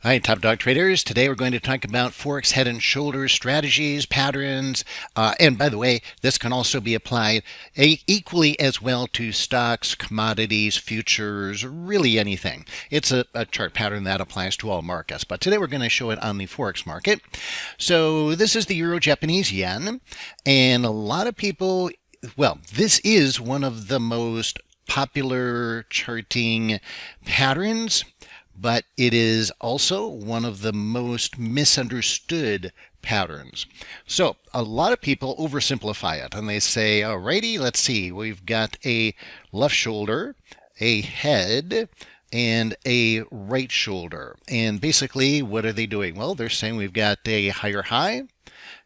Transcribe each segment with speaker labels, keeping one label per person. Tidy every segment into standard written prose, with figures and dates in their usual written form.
Speaker 1: Hi, Top Dog Traders. Today we're going to talk about Forex head and shoulders strategies, patterns, and by the way, this can also be applied equally as well to stocks, commodities, futures, really anything. It's a chart pattern that applies to all markets, but today we're going to show it on the Forex market. So this is the Euro-Japanese yen, and a lot of people, well, this is one of the most popular charting patterns, but it is also one of the most misunderstood patterns. So a lot of people oversimplify it and they say, alrighty, let's see, we've got a left shoulder, a head, and a right shoulder. And basically, what are they doing? Well, they're saying we've got a higher high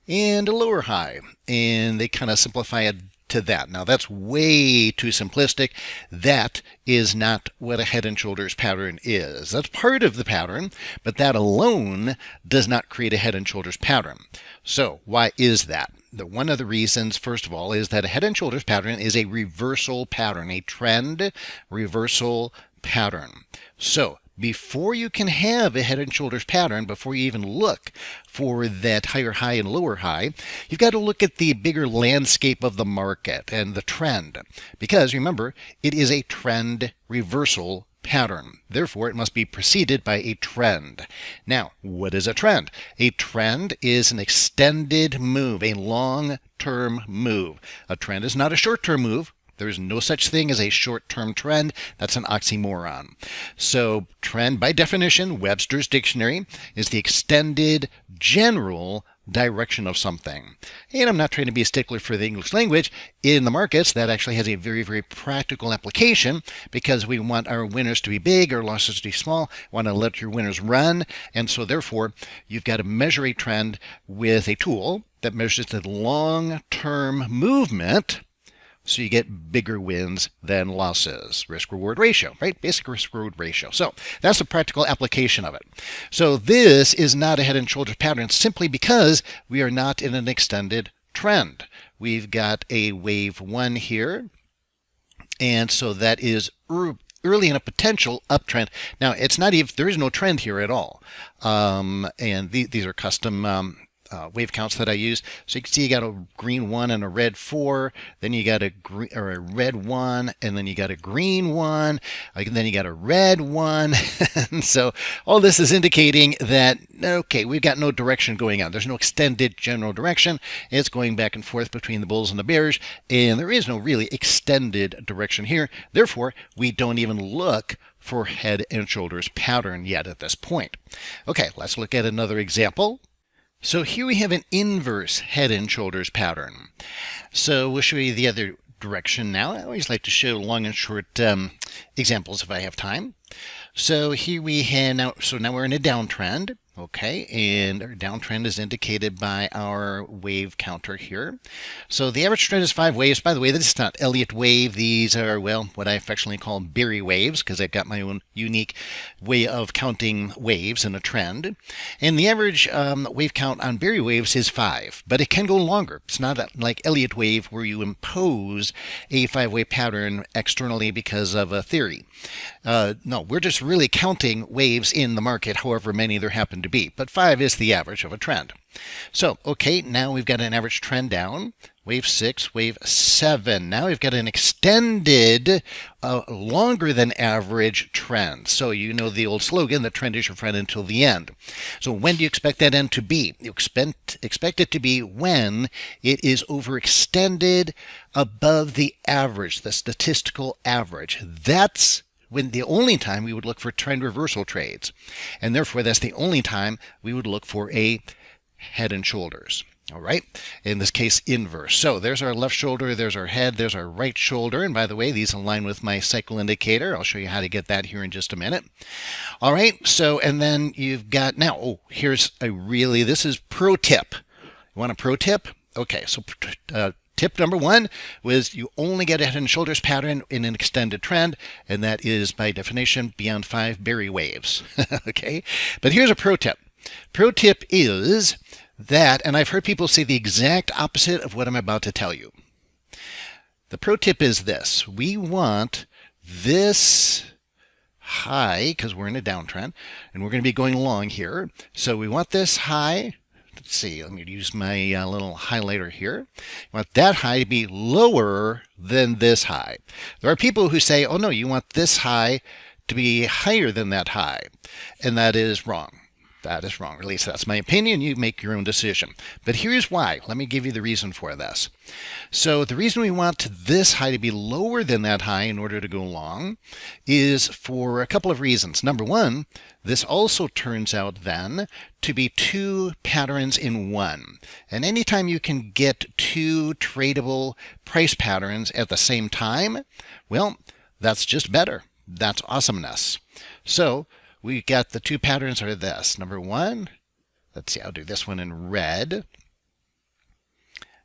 Speaker 1: and a lower high. And they kind of simplify it to that. Now that's way too simplistic. That is not what a head and shoulders pattern is. That's part of the pattern, but that alone does not create a head and shoulders pattern. So why is that? One of the reasons, first of all, is that a head and shoulders pattern is a reversal pattern, a trend reversal pattern. So before you can have a head and shoulders pattern, before you even look for that higher high and lower high, you've got to look at the bigger landscape of the market and the trend. Because remember, it is a trend reversal pattern. Therefore, it must be preceded by a trend. Now, what is a trend? A trend is an extended move, a long-term move. A trend is not a short-term move. There is no such thing as a short-term trend. That's an oxymoron. So trend, by definition, Webster's dictionary, is the extended general direction of something. And I'm not trying to be a stickler for the English language. In the markets, that actually has a very, very practical application because we want our winners to be big, our losses to be small, want to let your winners run. And so therefore, you've got to measure a trend with a tool that measures the long-term movement, so you get bigger wins than losses. Risk-reward ratio, right? Basic risk-reward ratio. So that's the practical application of it. So this is not a head and shoulders pattern simply because we are not in an extended trend. We've got a wave 1 here, and so that is early in a potential uptrend. Now, it's not even, there is no trend here at all. And these are custom wave counts that I use. So you can see you got a green 1 and a red 4, then you got a red 1, and then you got a green 1, and then you got a red 1. And so all this is indicating that, okay, we've got no direction going on. There's no extended general direction. It's going back and forth between the bulls and the bears, and there is no really extended direction here. Therefore, we don't even look for head and shoulders pattern yet at this point. Okay, let's look at another example. So here we have an inverse head and shoulders pattern. So we'll show you the other direction now. I always like to show long and short examples if I have time. So here we have now we're in a downtrend. Okay, and our downtrend is indicated by our wave counter here. So the average trend is 5 waves. By the way, this is not Elliott wave. These are, well, what I affectionately call Berry waves, because I've got my own unique way of counting waves in a trend. And the average wave count on Berry waves is 5, but it can go longer. It's not like Elliott wave where you impose a 5-wave pattern externally because of a theory. No, we're just really counting waves in the market, however many there happen to be. But 5 is the average of a trend. So, okay, now we've got an average trend down. Wave 6, wave 7. Now we've got an extended, longer than average trend. So you know the old slogan, the trend is your friend until the end. So when do you expect that end to be? You expect it to be when it is overextended above the average, the statistical average. That's when the only time we would look for trend reversal trades. And therefore, that's the only time we would look for a head and shoulders. All right, in this case, inverse. So there's our left shoulder, there's our head, there's our right shoulder. And by the way, these align with my cycle indicator. I'll show you how to get that here in just a minute. All right, so and then you've got now, here's this is pro tip. You want a pro tip? Okay, so tip number 1 was you only get a head and shoulders pattern in an extended trend, and that is by definition beyond 5 Berry waves. Okay, but here's a pro tip. Pro tip is that, and I've heard people say the exact opposite of what I'm about to tell you. The pro tip is this: we want this high because we're in a downtrend, and we're going to be going long here. So we want this high. Let's see, let me use my little highlighter here. We want that high to be lower than this high. There are people who say, oh no, you want this high to be higher than that high. And that is wrong. That is wrong. At least that's my opinion. You make your own decision. But here's why. Let me give you the reason for this. So the reason we want this high to be lower than that high in order to go long is for a couple of reasons. Number one, this also turns out then to be two patterns in one. And anytime you can get two tradable price patterns at the same time, well, that's just better. That's awesomeness. So we got the two patterns are this. Number one, let's see, I'll do this one in red.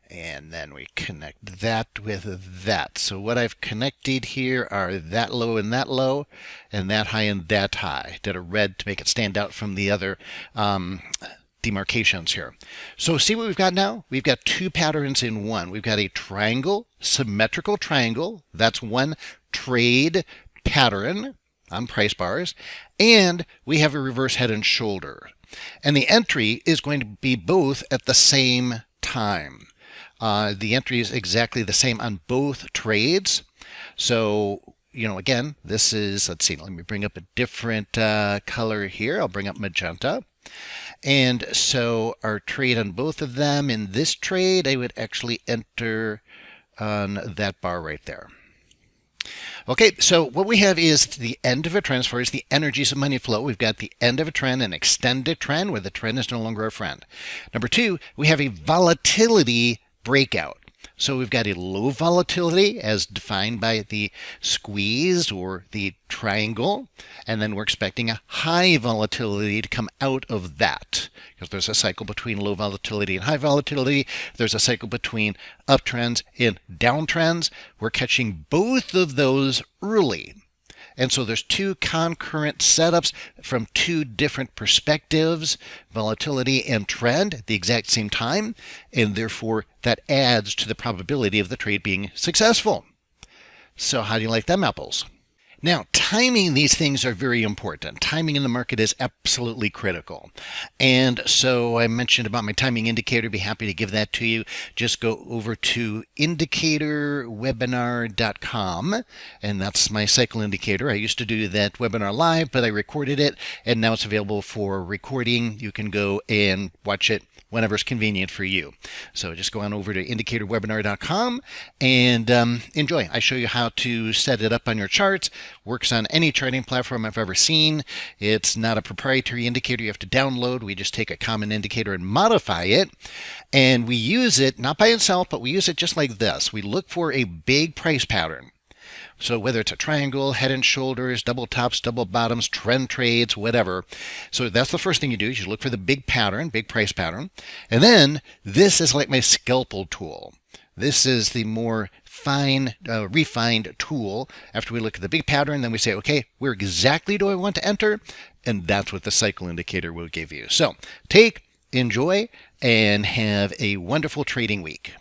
Speaker 1: And then we connect that with that. So what I've connected here are that low, and that high and that high. Did a red to make it stand out from the other demarcations here. So see what we've got now? We've got two patterns in one. We've got a triangle, symmetrical triangle. That's one trade pattern on price bars. And we have a reverse head and shoulder. And the entry is going to be both at the same time. The entry is exactly the same on both trades. So, again, this is, let's see, let me bring up a different color here. I'll bring up magenta. And so our trade on both of them, in this trade, I would actually enter on that bar right there. Okay, so what we have is the end of a trend as far as the energies of money flow. We've got the end of a trend, an extended trend where the trend is no longer a friend. Number two, we have a volatility breakout. So we've got a low volatility as defined by the squeeze or the triangle, and then we're expecting a high volatility to come out of that. Because there's a cycle between low volatility and high volatility. There's a cycle between uptrends and downtrends. We're catching both of those early. And so there's two concurrent setups from two different perspectives, volatility and trend at the exact same time, and therefore that adds to the probability of the trade being successful. So how do you like them apples? Now, timing these things are very important. Timing in the market is absolutely critical. And so I mentioned about my timing indicator. Be happy to give that to you. Just go over to indicatorwebinar.com, and that's my cycle indicator. I used to do that webinar live, but I recorded it, and now it's available for recording. You can go and watch it whenever it's convenient for you. So just go on over to indicatorwebinar.com and enjoy. I show you how to set it up on your charts. Works on any charting platform I've ever seen. It's not a proprietary indicator you have to download. We just take a common indicator and modify it. And we use it, not by itself, but we use it just like this. We look for a big price pattern. So whether it's a triangle, head and shoulders, double tops, double bottoms, trend trades, whatever. So that's the first thing you do is you look for the big pattern, big price pattern. And then this is like my scalpel tool. This is the more refined tool. After we look at the big pattern, then we say, okay, where exactly do I want to enter? And that's what the cycle indicator will give you. So take, enjoy, and have a wonderful trading week.